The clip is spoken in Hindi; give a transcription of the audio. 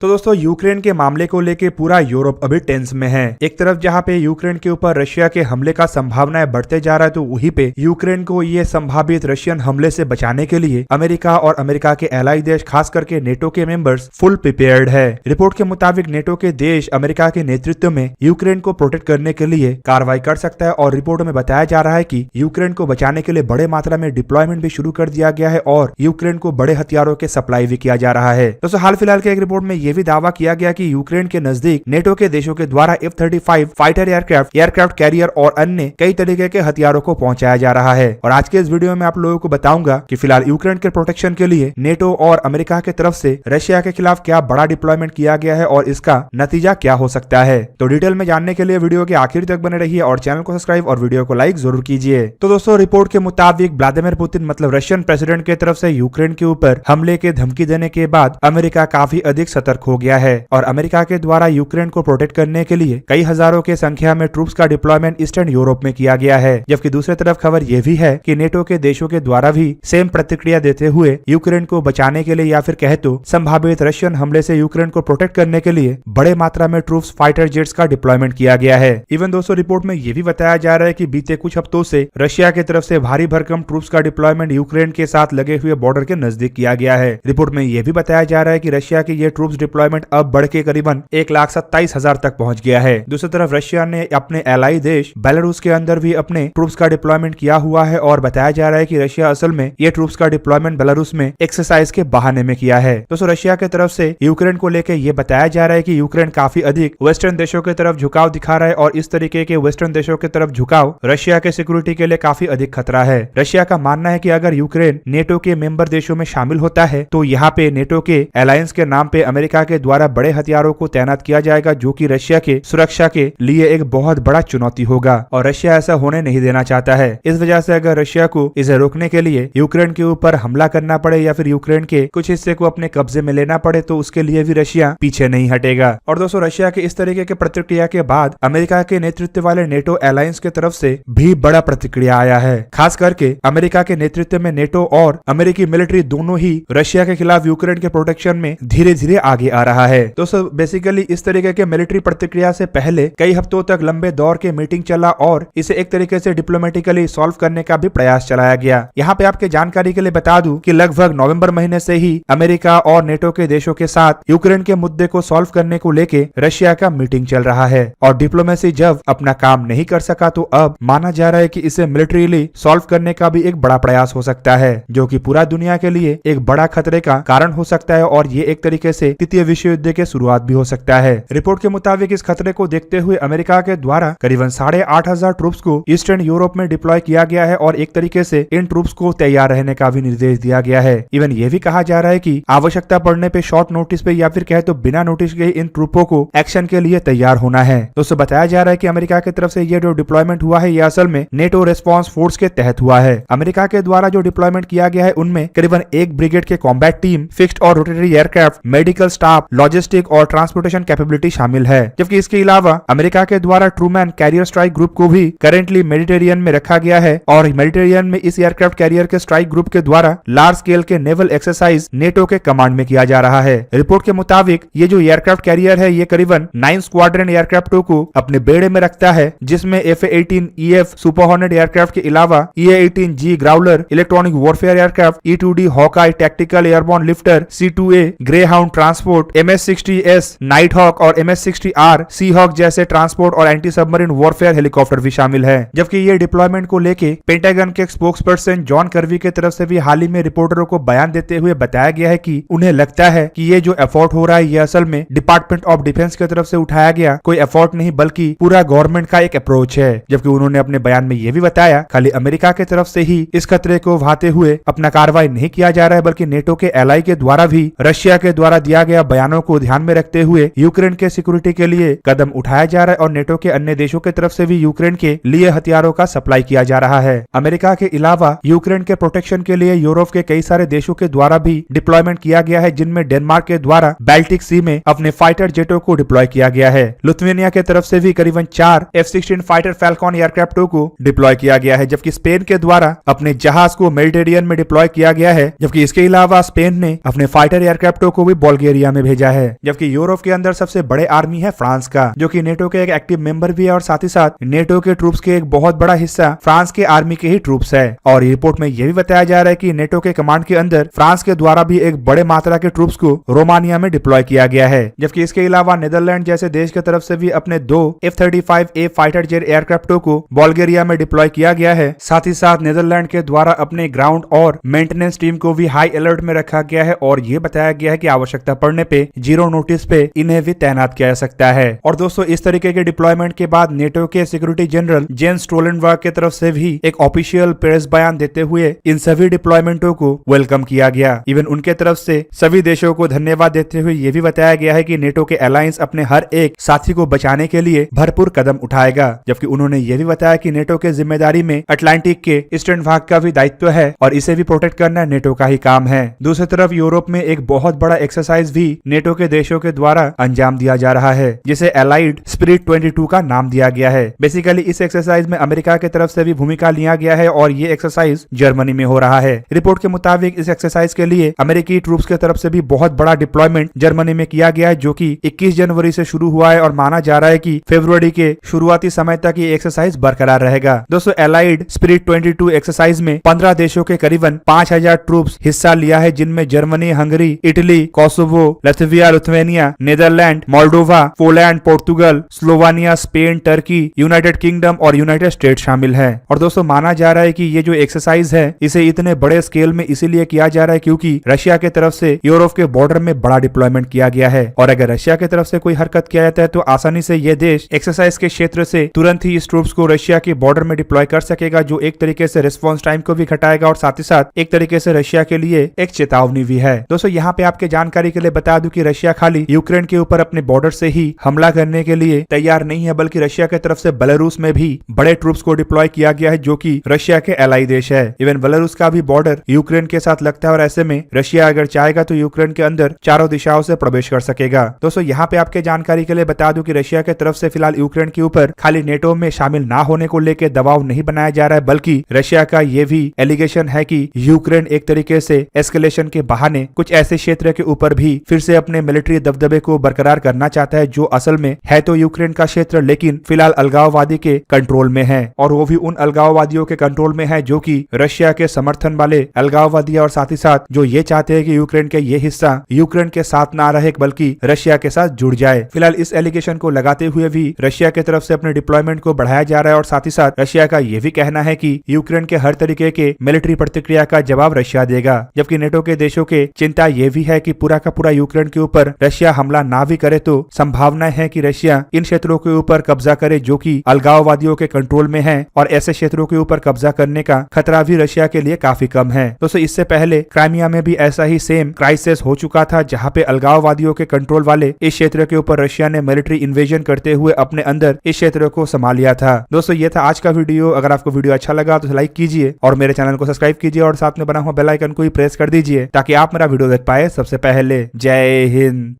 तो दोस्तों यूक्रेन के मामले को लेके पूरा यूरोप अभी टेंस में है। एक तरफ जहां पे यूक्रेन के ऊपर रशिया के हमले का संभावनाएं बढ़ते जा रहा है, तो वहीं पे यूक्रेन को ये संभावित रशियन हमले से बचाने के लिए अमेरिका और अमेरिका के एलाई देश खास करके नेटो के मेंबर्स फुल प्रिपेयर्ड है। रिपोर्ट के मुताबिक नेटो के देश अमेरिका के नेतृत्व में यूक्रेन को प्रोटेक्ट करने के लिए कार्रवाई कर सकता है और रिपोर्ट में बताया जा रहा है कि यूक्रेन को बचाने के लिए बड़े मात्रा में डिप्लॉयमेंट भी शुरू कर दिया गया है और यूक्रेन को बड़े हथियारों के सप्लाई भी किया जा रहा है। दोस्तों हाल फिलहाल के एक रिपोर्ट में यह भी दावा किया गया कि यूक्रेन के नजदीक नेटो के देशों के द्वारा F-35 फाइटर एयरक्राफ्ट कैरियर और अन्य कई तरीके के हथियारों को पहुंचाया जा रहा है। और आज के इस वीडियो में आप लोगों को बताऊंगा कि फिलहाल यूक्रेन के प्रोटेक्शन के लिए नेटो और अमेरिका की तरफ से रशिया के खिलाफ क्या बड़ा डिप्लॉयमेंट किया गया है और इसका नतीजा क्या हो सकता है। तो डिटेल में जानने के लिए वीडियो के आखिर तक बने रहिए और चैनल को सब्सक्राइब और वीडियो को लाइक जरूर कीजिए। तो दोस्तों रिपोर्ट के मुताबिक व्लादिमीर पुतिन मतलब रशियन प्रेसिडेंट की तरफ से यूक्रेन के ऊपर हमले के धमकी देने के बाद अमेरिका काफी अधिक सतर्क हो गया है और अमेरिका के द्वारा यूक्रेन को प्रोटेक्ट करने के लिए कई हजारों के संख्या में ट्रूप्स का डिप्लॉयमेंट ईस्टर्न यूरोप में किया गया है। जबकि दूसरी तरफ खबर यह भी है कि नेटो के देशों के द्वारा भी सेम प्रतिक्रिया देते हुए यूक्रेन को बचाने के लिए या फिर कहे तो संभावित रशियन हमले से यूक्रेन को प्रोटेक्ट करने के लिए बड़े मात्रा में ट्रूप्स फाइटर जेट्स का डिप्लॉयमेंट किया गया है। इवन दोस्तों रिपोर्ट में यह भी बताया जा रहा है कि बीते कुछ हफ्तों से रशिया की तरफ से भारी भरकम ट्रूप्स का डिप्लॉयमेंट यूक्रेन के साथ लगे हुए बॉर्डर के नजदीक किया गया है। रिपोर्ट में यह भी बताया जा रहा है कि रशिया की ये ट्रूप्स डिप्लॉयमेंट अब बढ़ के करीबन 1,27,000 तक पहुंच गया है। दूसरी तरफ रशिया ने अपने एलाई देश बेलारूस के अंदर भी अपने ट्रूप्स का डिप्लॉयमेंट किया हुआ है और बताया जा रहा है कि रशिया असल में ये ट्रूप्स का डिप्लॉयमेंट बेलारूस में एक्सरसाइज के बहाने में किया है। दोस्तों रशिया की तरफ से यूक्रेन को लेकर यह बताया जा रहा है कि यूक्रेन काफी अधिक वेस्टर्न देशों की तरफ झुकाव दिखा रहा है और इस तरीके के वेस्टर्न देशों की तरफ झुकाव रशिया के सिक्योरिटी के लिए काफी अधिक खतरा है। रशिया का मानना है कि अगर यूक्रेन नेटो के मेंबर देशों में शामिल होता है तो यहाँ पे नेटो के अलायंस के नाम पे अमेरिका के द्वारा बड़े हथियारों को तैनात किया जाएगा, जो कि रशिया के सुरक्षा के लिए एक बहुत बड़ा चुनौती होगा और रशिया ऐसा होने नहीं देना चाहता है। इस वजह से अगर रशिया को इसे रोकने के लिए यूक्रेन के ऊपर हमला करना पड़े या फिर यूक्रेन के कुछ हिस्से को अपने कब्जे में लेना पड़े तो उसके लिए भी रशिया पीछे नहीं हटेगा। और दोस्तों रशिया के इस तरीके के प्रतिक्रिया के बाद अमेरिका के नेतृत्व वाले नेटो अलायंस की तरफ से भी बड़ा प्रतिक्रिया आया है। खास करके अमेरिका के नेतृत्व में नेटो और अमेरिकी मिलिट्री दोनों ही रशिया के खिलाफ यूक्रेन के प्रोटेक्शन में धीरे धीरे आगे आ रहा है। दोस्तों बेसिकली इस तरीके के मिलिट्री प्रतिक्रिया से पहले कई हफ्तों तक लंबे दौर के मीटिंग चला और इसे एक तरीके से डिप्लोमेटिकली सॉल्व करने का भी प्रयास चलाया गया। यहाँ पे आपके जानकारी के लिए बता दूं कि लगभग नवंबर महीने से ही अमेरिका और नेटो के देशों के साथ यूक्रेन के मुद्दे को सॉल्व करने को लेके रशिया का मीटिंग चल रहा है और डिप्लोमेसी जब अपना काम नहीं कर सका तो अब माना जा रहा है कि इसे मिलिट्रीली सॉल्व करने का भी एक बड़ा प्रयास हो सकता है, जो कि पूरा दुनिया के लिए एक बड़ा खतरे का कारण हो सकता है और ये एक तरीके से तृतीय विश्व युद्ध की शुरुआत भी हो सकता है। रिपोर्ट के मुताबिक इस खतरे को देखते हुए अमेरिका के द्वारा करीबन 8,500 ट्रूप्स को ईस्टर्न यूरोप में डिप्लॉय किया गया है और एक तरीके से इन ट्रूप्स को तैयार रहने का भी निर्देश दिया गया है। इवन ये भी कहा जा रहा है कि आवश्यकता पड़ने पे शॉर्ट नोटिस पे या फिर कहे तो बिना नोटिस के इन ट्रूपों को एक्शन के लिए तैयार होना है। दोस्तों बताया जा रहा है कि अमेरिका की तरफ से ये जो डिप्लॉयमेंट हुआ है ये असल में नेटो रेस्पॉन्स फोर्स के तहत हुआ है। अमेरिका के द्वारा जो डिप्लॉयमेंट किया गया है उनमें करीबन 1 ब्रिगेड के कॉम्बैट टीम, फिक्स्ड और rotary aircraft, medical staff, logistic और ट्रांसपोर्टेशन कैपेबिलिटी शामिल है। जबकि इसके अलावा अमेरिका के द्वारा ट्रूमैन कैरियर स्ट्राइक ग्रुप को भी करेंटली मेडिटेरियन में रखा गया है और मेडिटेरियन में इस एयरक्राफ्ट कैरियर के स्ट्राइक ग्रुप के द्वारा लार्ज स्केल के नेवल एक्सरसाइज नेटो के कमांड में किया जा रहा है। रिपोर्ट के मुताबिक ये जो एयरक्राफ्ट कैरियर है ये करीबन 9 स्क्वाड्रन एयरक्राफ्टों को अपने बेड़े में रखता है, जिसमें F-18EF सुपर हॉर्नेट एयरक्राफ्ट के अलावा E-18G Growler electronic warfare aircraft, E-2D Hawkeye tactical airborne lifter, C-2A Greyhound transport, MS-60S Night Hawk और MS-60R सी हॉक जैसे ट्रांसपोर्ट और एंटी सबमरीन वॉरफेयर हेलीकॉप्टर भी शामिल है। जबकि ये डिप्लॉयमेंट को लेके पेंटागन के स्पोक्सपर्सन जॉन कर्वी की तरफ से भी हाल ही में रिपोर्टरों को बयान देते हुए बताया गया है कि उन्हें लगता है कि ये जो एफर्ट हो रहा है ये असल में डिपार्टमेंट ऑफ डिफेंस की तरफ से उठाया गया कोई एफर्ट नहीं बल्कि पूरा गवर्नमेंट का एक अप्रोच है। जबकि उन्होंने अपने बयान में ये भी बताया खाली अमेरिका की तरफ से ही इस खतरे को भाते हुए अपना कार्रवाई नहीं किया जा रहा है बल्कि नेटो के एलाई के द्वारा भी रशिया के द्वारा दिया गया बयानों को ध्यान में रखते हुए यूक्रेन के सिक्योरिटी के लिए कदम उठाया जा रहा है और नेटो के अन्य देशों की तरफ से भी यूक्रेन के लिए हथियारों का सप्लाई किया जा रहा है। अमेरिका के अलावा यूक्रेन के प्रोटेक्शन के लिए यूरोप के कई सारे देशों के द्वारा भी डिप्लॉयमेंट किया गया है, जिनमें डेनमार्क के द्वारा बाल्टिक सी में अपने फाइटर जेटों को डिप्लॉय किया गया है। लिथुआनिया की तरफ से भी करीबन 4 F-16 फाइटर फैल्कॉन एयरक्राफ्टों को डिप्लॉय किया गया है, जबकि स्पेन के द्वारा अपने जहाज को मेडिटेरियन में डिप्लॉय किया गया है। जबकि इसके अलावा स्पेन ने अपने फाइटर एयरक्राफ्टों को भी बुल्गारिया में भेजा है। जबकि यूरोप के अंदर सबसे बड़े आर्मी है फ्रांस का, जो कि नेटो के एक एक्टिव मेंबर भी है और साथ ही साथ नेटो के ट्रूप्स के एक बहुत बड़ा हिस्सा फ्रांस के आर्मी के ही ट्रूप्स है। और रिपोर्ट में यह भी बताया जा रहा है कि नेटो के कमांड के अंदर फ्रांस के द्वारा भी एक बड़े मात्रा के ट्रूप्स को रोमानिया में डिप्लॉय किया गया है। जबकि इसके अलावा नीदरलैंड जैसे देश की तरफ से भी अपने 2 F-35A फाइटर जेट एयरक्राफ्टों को बुल्गारिया में डिप्लॉय किया गया है। साथ ही साथ नीदरलैंड के द्वारा अपने ग्राउंड और मेंटेनेंस टीम को भी हाई अलर्ट में रखा गया है और ये बताया गया है कि आवश्यकता पड़ने पे जीरो नोटिस पे इन्हें भी तैनात किया जा सकता है। और दोस्तों, इस तरीके के डिप्लॉयमेंट के बाद नेटो के सिक्योरिटी जनरल जेन्स स्टोलनबर्ग की तरफ से भी एक ऑफिशियल प्रेस बयान देते हुए इन सभी डिप्लॉयमेंटों को वेलकम किया गया। इवन उनके तरफ से सभी देशों को धन्यवाद देते हुए ये भी बताया गया है कि नेटो के अलायंस अपने हर एक साथी को बचाने के लिए भरपूर कदम उठाएगा। जबकि उन्होंने ये भी बताया कि नेटो के जिम्मेदारी में अटलांटिक के ईस्टर्न भाग का भी दायित्व है और इसे भी प्रोटेक्ट करना नेटो का ही काम है। दूसरी तरफ यूरोप में एक बहुत बड़ा एक्सरसाइज भी नेटो के देशों के द्वारा अंजाम दिया जा रहा है, जिसे एलाइड स्पिरिट 22 का नाम दिया गया है। बेसिकली इस एक्सरसाइज में अमेरिका की तरफ से भी भूमिका लिया गया है और ये एक्सरसाइज जर्मनी में हो रहा है। रिपोर्ट के मुताबिक इस एक्सरसाइज के लिए अमेरिकी ट्रूप्स की तरफ से भी बहुत बड़ा डिप्लॉयमेंट जर्मनी में किया गया है, जो कि 21 जनवरी से शुरू हुआ है और माना जा रहा है कि फरवरी के शुरुआती समय तक ये एक्सरसाइज बरकरार रहेगा। दोस्तों, एलाइड स्पिरिट 22 एक्सरसाइज में 15 देशों के करीबन 5000 ट्रूप्स हिस्सा लिया है, जिनमें Germany, Hungary, Italy, Kosovo, Latvia, Lithuania, Netherland, Moldova, Poland, Portugal, Slovenia, Spain, Turkey, United Kingdom और यूनाइटेड स्टेट शामिल है। और दोस्तों, माना जा रहा है कि ये जो एक्सरसाइज है इसे इतने बड़े स्केल में इसीलिए किया जा रहा है क्योंकि रशिया की तरफ से यूरोप के बॉर्डर में बड़ा डिप्लॉयमेंट किया गया है और अगर रशिया की तरफ से कोई हरकत किया जाता है तो आसानी से ये देश एक्सरसाइज के क्षेत्र से तुरंत ही इस ट्रूप्स को रशिया के बॉर्डर में डिप्लॉय कर सकेगा, जो एक तरीके से रिस्पॉन्स टाइम को भी घटाएगा और साथ ही साथ एक तरीके से रशिया के लिए एक चेतावनी भी है। दोस्तों, यहाँ पे आपके जानकारी के लिए बता दूं कि रशिया खाली यूक्रेन के ऊपर अपने बॉर्डर से ही हमला करने के लिए तैयार नहीं है, बल्कि रशिया की तरफ से बेलारूस में भी बड़े ट्रूप्स को डिप्लॉय किया गया है, जो कि रशिया के एलाई देश है। इवन बेलारूस का भी बॉर्डर यूक्रेन के साथ लगता है और ऐसे में रशिया अगर चाहेगा तो यूक्रेन के अंदर चारों दिशाओं से प्रवेश कर सकेगा। दोस्तों, यहाँ पे आपके जानकारी के लिए बता दूं कि रशिया की तरफ से फिलहाल यूक्रेन के ऊपर खाली नेटो में शामिल ना होने को लेकर दबाव नहीं बनाया जा रहा है, बल्कि रशिया का ये भी एलिगेशन है कि यूक्रेन एक तरीके से एस्केलेशन के बहाने कुछ ऐसे क्षेत्र के ऊपर भी फिर से अपने मिलिट्री दबदबे को बरकरार करना चाहता है, जो असल में है तो यूक्रेन का क्षेत्र लेकिन फिलहाल अलगाववादी के कंट्रोल में है और वो भी उन अलगाववादियों के कंट्रोल में है जो कि रशिया के समर्थन वाले अलगाववादी और साथ ही साथ जो ये चाहते हैं कि यूक्रेन के ये हिस्सा यूक्रेन के साथ ना रहे बल्कि रशिया के साथ जुड़ जाए। फिलहाल इस एलिगेशन को लगाते हुए भी रशिया की तरफ से अपने डिप्लॉयमेंट को बढ़ाया जा रहा है और साथ ही साथ रशिया का ये भी कहना है कि यूक्रेन के हर तरीके के मिलिट्री प्रतिक्रिया का जवाब रशिया देगा। जबकि नेटो के देशों के चिंता ये भी है कि पूरा का पूरा यूक्रेन के ऊपर रशिया हमला ना भी करे तो संभावना है कि रशिया इन क्षेत्रों के ऊपर कब्जा करे जो कि अलगाववादियों के कंट्रोल में है और ऐसे क्षेत्रों के ऊपर कब्जा करने का खतरा भी रशिया के लिए काफी कम है। दोस्तों, इससे पहले क्राइमिया में भी ऐसा ही सेम क्राइसिस हो चुका था, जहां पे अलगाववादियों के कंट्रोल वाले इस क्षेत्र के ऊपर रशिया ने मिलिट्री इन्वेजन करते हुए अपने अंदर इस क्षेत्र को संभाल लिया था। दोस्तों, ये था आज का वीडियो। अगर आपको वीडियो अच्छा लगा तो लाइक कीजिए और मेरे चैनल को सब्सक्राइब कीजिए और साथ में बना हुआ बेल आइकन को भी प्रेस कर दीजिए ताकि आप मेरा वीडियो देख पाए सबसे पहले। जय हिंद।